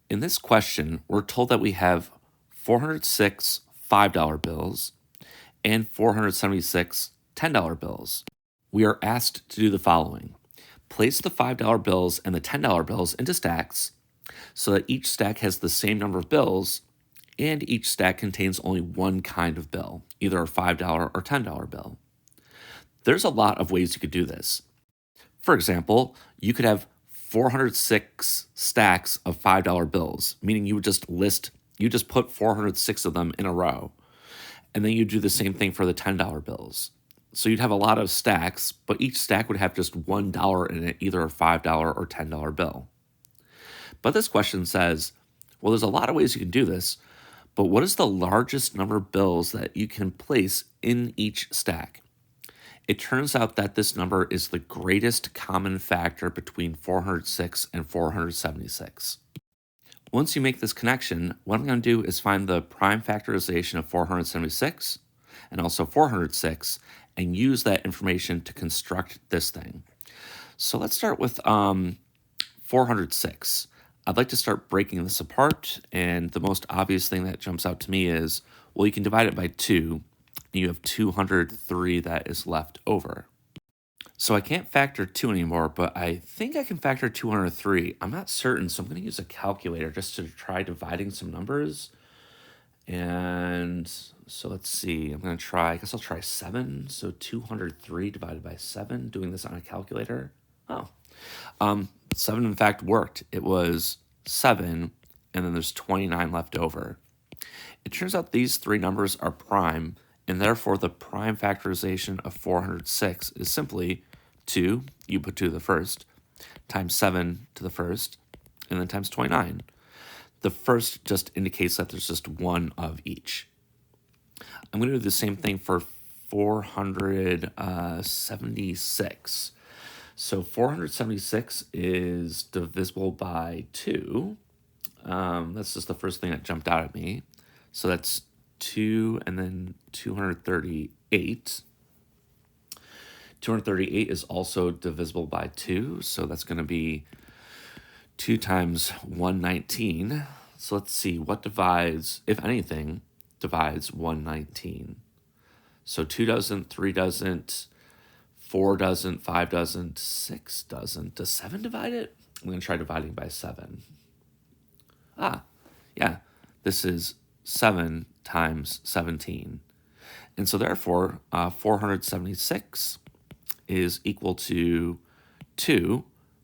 In this question, we're told that we have 406 $5 bills and 476 $10 bills. We are asked to do the following. Place the $5 bills and the $10 bills into stacks so that each stack has the same number of bills and each stack contains only one kind of bill, either a $5 or $10 bill. There's a lot of ways you could do this. For example, you could have 406 stacks of $5 bills, meaning you just put 406 of them in a row. And then you do the same thing for the $10 bills. So you'd have a lot of stacks, but each stack would have just $1 in it, either a $5 or $10 bill. But this question says, well, there's a lot of ways you can do this, but what is the largest number of bills that you can place in each stack? It turns out that this number is the greatest common factor between 406 and 476. Once you make this connection, what I'm going to do is find the prime factorization of 476 and also 406 and use that information to construct this thing. So let's start with 406. I'd like to start breaking this apart, and the most obvious thing that jumps out to me is, well, you can divide it by 2, and you have 203 that is left over. So I can't factor 2 anymore, but I think I can factor 203. I'm not certain, so I'm going to use a calculator just to try dividing some numbers. And so let's see, I guess I'll try 7. So 203 divided by 7, doing this on a calculator. 7 in fact worked. It was 7, and then there's 29 left over. It turns out these three numbers are prime, and therefore the prime factorization of 406 is simply 2, you put 2 to the first, times 7 to the first, and then times 29. The first just indicates that there's just one of each. I'm going to do the same thing for 476. So 476 is divisible by 2. That's just the first thing that jumped out at me. So that's 2 and then 238. 238 is also divisible by 2, so that's going to be 2 times 119. So let's see, what divides, if anything, divides 119? So 2 doesn't, 3 doesn't, 4 doesn't, 5 doesn't, 6 doesn't. Does 7 divide it? I'm going to try dividing by 7. Yeah, this is 7 times 17. And so therefore, 476 is equal to 2,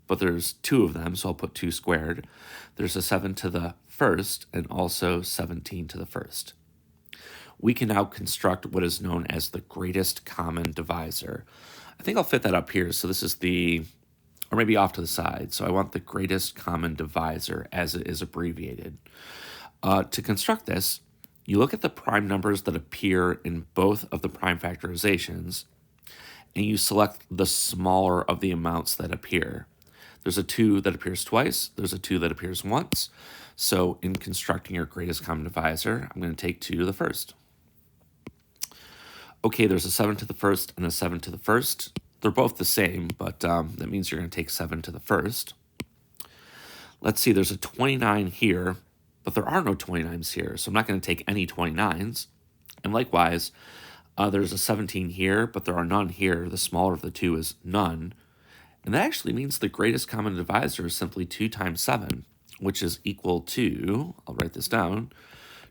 but there's 2 of them, so I'll put 2 squared. There's a 7 to the first and also 17 to the first. We can now construct what is known as the greatest common divisor. I think I'll fit that up here. So this is or maybe off to the side. So I want the greatest common divisor as it is abbreviated. To construct this, you look at the prime numbers that appear in both of the prime factorizations, and you select the smaller of the amounts that appear. There's a 2 that appears twice. There's a 2 that appears once. So in constructing your greatest common divisor, I'm going to take 2 to the first. Okay, there's a 7 to the first and a 7 to the first. They're both the same, but that means you're going to take 7 to the first. Let's see, there's a 29 here, but there are no 29s here, so I'm not going to take any 29s. And likewise, there's a 17 here, but there are none here. The smaller of the 2 is none. And that actually means the greatest common divisor is simply 2 times 7, which is equal to, I'll write this down,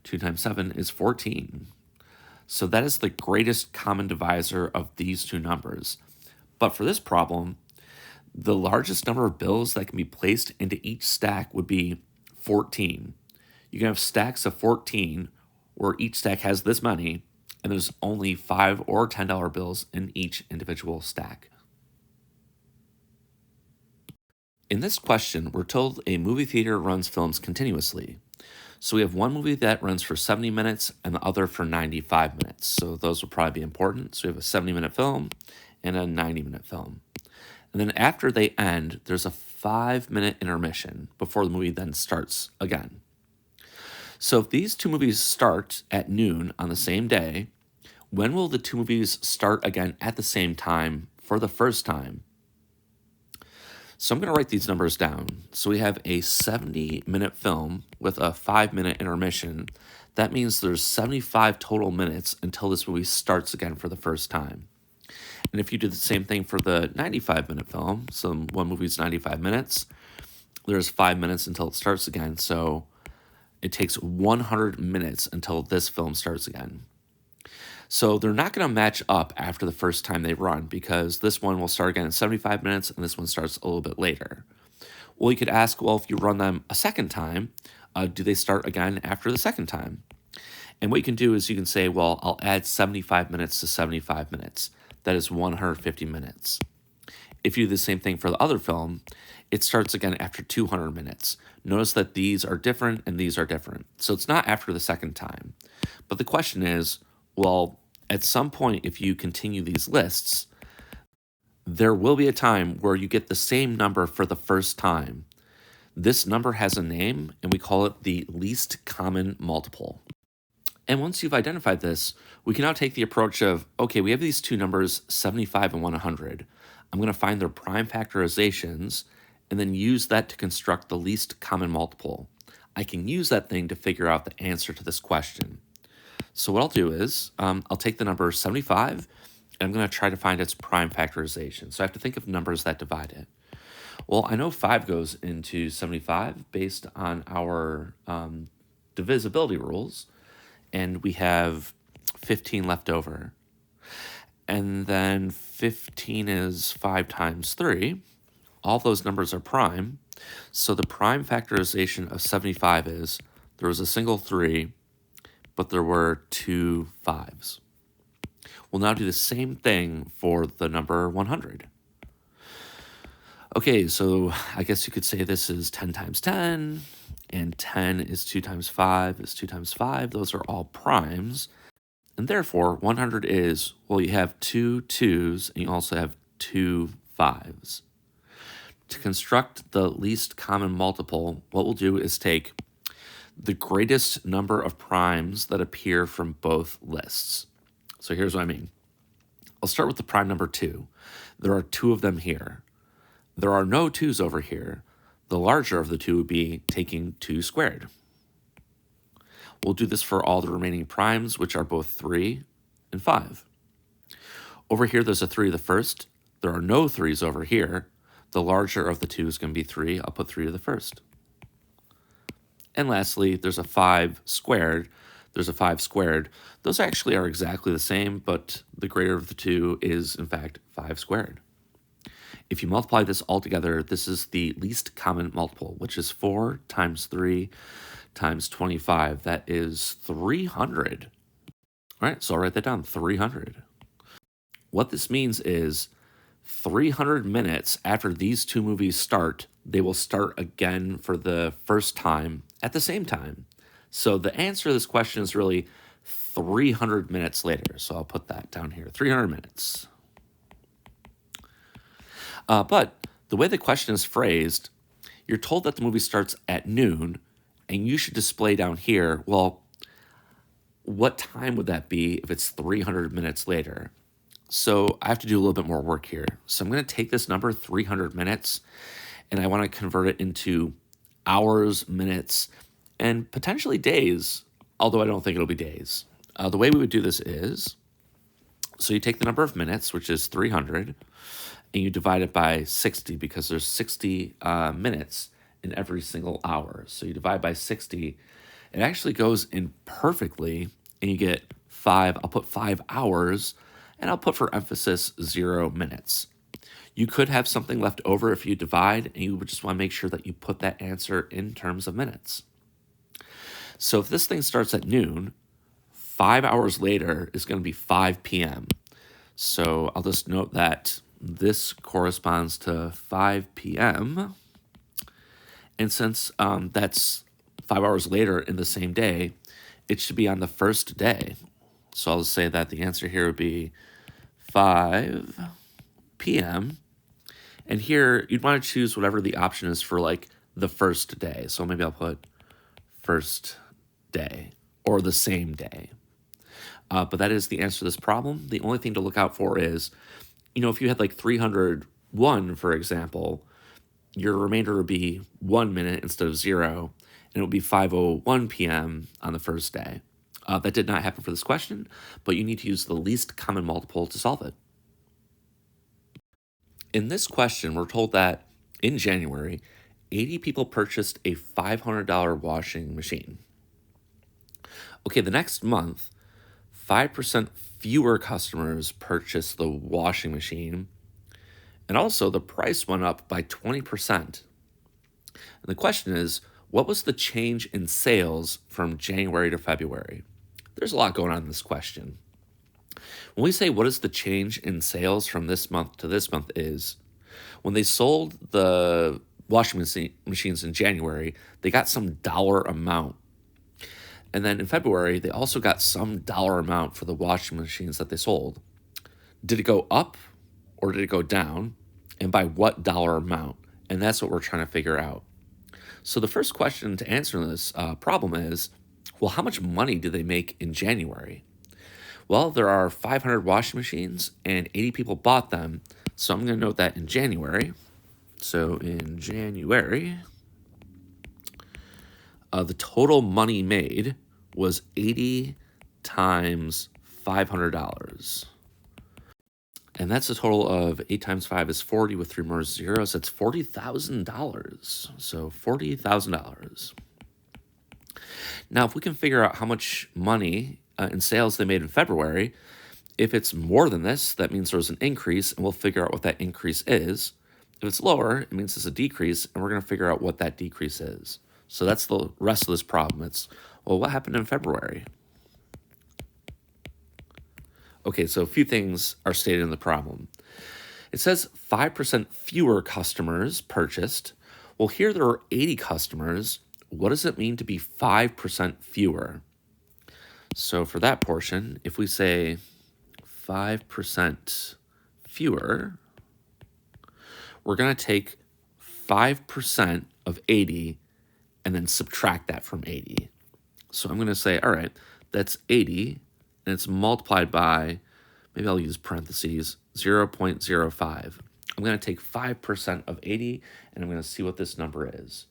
2 times 7 is 14. So that is the greatest common divisor of these two numbers. But for this problem, the largest number of bills that can be placed into each stack would be 14. You can have stacks of 14 where each stack has this many, and there's only $5 or $10 bills in each individual stack. In this question, we're told a movie theater runs films continuously. So we have one movie that runs for 70 minutes and the other for 95 minutes. So those will probably be important. So we have a 70-minute film and a 90-minute film. And then after they end, there's a 5-minute intermission before the movie then starts again. So if these two movies start at noon on the same day, when will the two movies start again at the same time for the first time? So I'm going to write these numbers down. So we have a 70-minute film with a 5-minute intermission. That means there's 75 total minutes until this movie starts again for the first time. And if you do the same thing for the 95-minute film, so one movie's 95 minutes, there's 5 minutes until it starts again. So it takes 100 minutes until this film starts again. So they're not going to match up after the first time they run because this one will start again in 75 minutes and this one starts a little bit later. Well, you could ask, well, if you run them a second time, do they start again after the second time? And what you can do is you can say, well, I'll add 75 minutes to 75 minutes. That is 150 minutes. If you do the same thing for the other film, it starts again after 200 minutes. Notice that these are different and these are different. So it's not after the second time. But the question is, well, at some point, if you continue these lists, there will be a time where you get the same number for the first time. This number has a name, and we call it the least common multiple. And once you've identified this, we can now take the approach of, okay, we have these two numbers, 75 and 100. I'm going to find their prime factorizations and then use that to construct the least common multiple. I can use that thing to figure out the answer to this question. So what I'll do is I'll take the number 75 and I'm going to try to find its prime factorization. So I have to think of numbers that divide it. Well, I know 5 goes into 75 based on our divisibility rules, and we have 15 left over. And then 15 is 5 times 3. All those numbers are prime. So the prime factorization of 75 is there was a single 3, but there were 2 5s. We'll now do the same thing for the number 100. Okay, so I guess you could say this is 10 times 10, and 10 is 2 times 5 is 2 times 5. Those are all primes. And therefore, 100 is, well, you have 2 2s, and you also have 2 5s. To construct the least common multiple, what we'll do is take the greatest number of primes that appear from both lists. So here's what I mean. I'll start with the prime number 2. There are 2 of them here. There are no 2s over here. The larger of the 2 would be taking 2 squared. We'll do this for all the remaining primes, which are both 3 and 5. Over here, there's a 3 to the first. There are no 3s over here. The larger of the 2 is going to be 3. I'll put 3 to the first. And lastly, there's a 5 squared. There's a 5 squared. Those actually are exactly the same, but the greater of the 2 is, in fact, 5 squared. If you multiply this all together, this is the least common multiple, which is 4 times 3 times 25. That is 300. All right, so I'll write that down, 300. What this means is 300 minutes after these two movies start, they will start again for the first time at the same time. So the answer to this question is really 300 minutes later. So I'll put that down here, 300 minutes. But the way the question is phrased, you're told that the movie starts at noon, and you should display down here, well, what time would that be if it's 300 minutes later? So I have to do a little bit more work here. So I'm going to take this number, 300 minutes, and I want to convert it into hours, minutes, and potentially days, although I don't think it'll be days. The way we would do this is, so you take the number of minutes, which is 300, and you divide it by 60 because there's 60 minutes in every single hour. So you divide by 60, it actually goes in perfectly, and you get 5. I'll put 5 hours, and I'll put for emphasis 0 minutes. You could have something left over if you divide, and you would just want to make sure that you put that answer in terms of minutes. So if this thing starts at noon, 5 hours later is going to be 5 p.m. So I'll just note that this corresponds to 5 p.m. And since that's 5 hours later in the same day, it should be on the first day. So I'll just say that the answer here would be 5 p.m. And here you'd want to choose whatever the option is for like the first day. So maybe I'll put first day or the same day. But that is the answer to this problem. The only thing to look out for is, if you had like 301, for example, your remainder would be 1 minute instead of 0, and it would be 5:01 p.m. on the first day. That did not happen for this question, but you need to use the least common multiple to solve it. In this question, we're told that in January, 80 people purchased a $500 washing machine. Okay, the next month, 5% fewer customers purchased the washing machine, and also the price went up by 20%. And the question is, what was the change in sales from January to February? There's a lot going on in this question. When we say what is the change in sales from this month to this month is, when they sold the washing machines in January, they got some dollar amount. And then in February, they also got some dollar amount for the washing machines that they sold. Did it go up or did it go down? And by what dollar amount? And that's what we're trying to figure out. So the first question to answer this problem is, well, how much money did they make in January? Well, there are 500 washing machines and 80 people bought them. So I'm going to note that in January. So in January, the total money made was 80 times $500. And that's a total of 8 times 5 is 40 with 3 more zeros. That's $40,000. So $40,000. Now, if we can figure out how much money in sales they made in February, if it's more than this, that means there's an increase, and we'll figure out what that increase is. If it's lower, it means it's a decrease, and we're going to figure out what that decrease is. So that's the rest of this problem. It's, well, what happened in February? Okay, so a few things are stated in the problem. It says 5% fewer customers purchased. Well, here there are 80 customers. What does it mean to be 5% fewer? So for that portion, if we say 5% fewer, we're going to take 5% of 80 and then subtract that from 80. So I'm going to say, all right, that's 80, and it's multiplied by, maybe I'll use parentheses, 0.05. I'm going to take 5% of 80, and I'm going to see what this number is.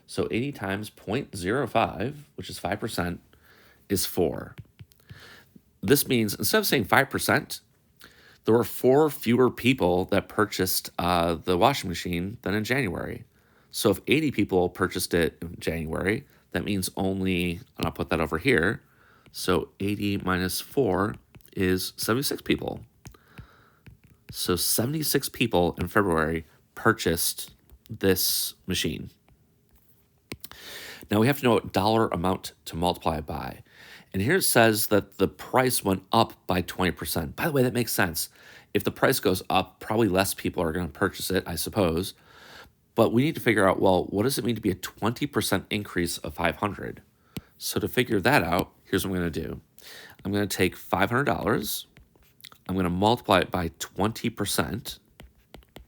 So 80 times 0.05, which is 5%, is 4. This means, instead of saying 5%, there were 4 fewer people that purchased the washing machine than in January. So if 80 people purchased it in January, that means only, and I'll put that over here, so 80 minus 4 is 76 people. So 76 people in February purchased this machine. Now we have to know what dollar amount to multiply it by. And here it says that the price went up by 20%. By the way, that makes sense. If the price goes up, probably less people are going to purchase it, I suppose. But we need to figure out, well, what does it mean to be a 20% increase of 500? So to figure that out, here's what I'm going to do. I'm going to take $500. I'm going to multiply it by 20%.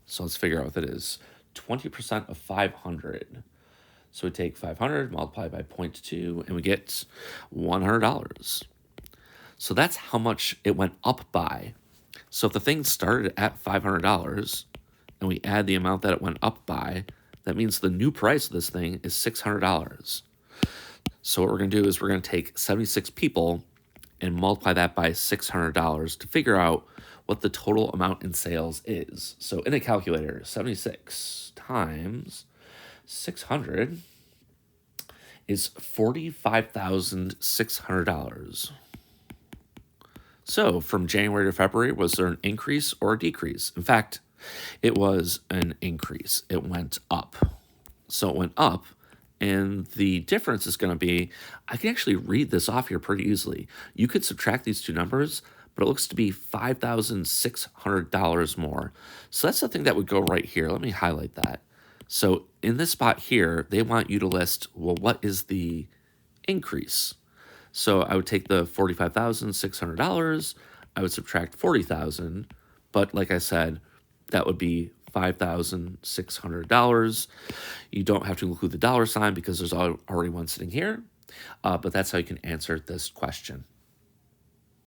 So let's figure out what that is. 20% of 500. So we take 500, multiply by 0.2, and we get $100. So that's how much it went up by. So if the thing started at $500, and we add the amount that it went up by, that means the new price of this thing is $600. So what we're going to do is we're going to take 76 people and multiply that by $600 to figure out what the total amount in sales is. So in a calculator, 76 times 600 is $45,600. So from January to February, was there an increase or a decrease? In fact, it was an increase. It went up. So it went up, and the difference is going to be, I can actually read this off here pretty easily. You could subtract these two numbers, but it looks to be $5,600 more. So that's the thing that would go right here. Let me highlight that. So in this spot here, they want you to list, well, what is the increase? So I would take the $45,600, I would subtract $40,000, but like I said, that would be $5,600. You don't have to include the dollar sign because there's already one sitting here, but that's how you can answer this question.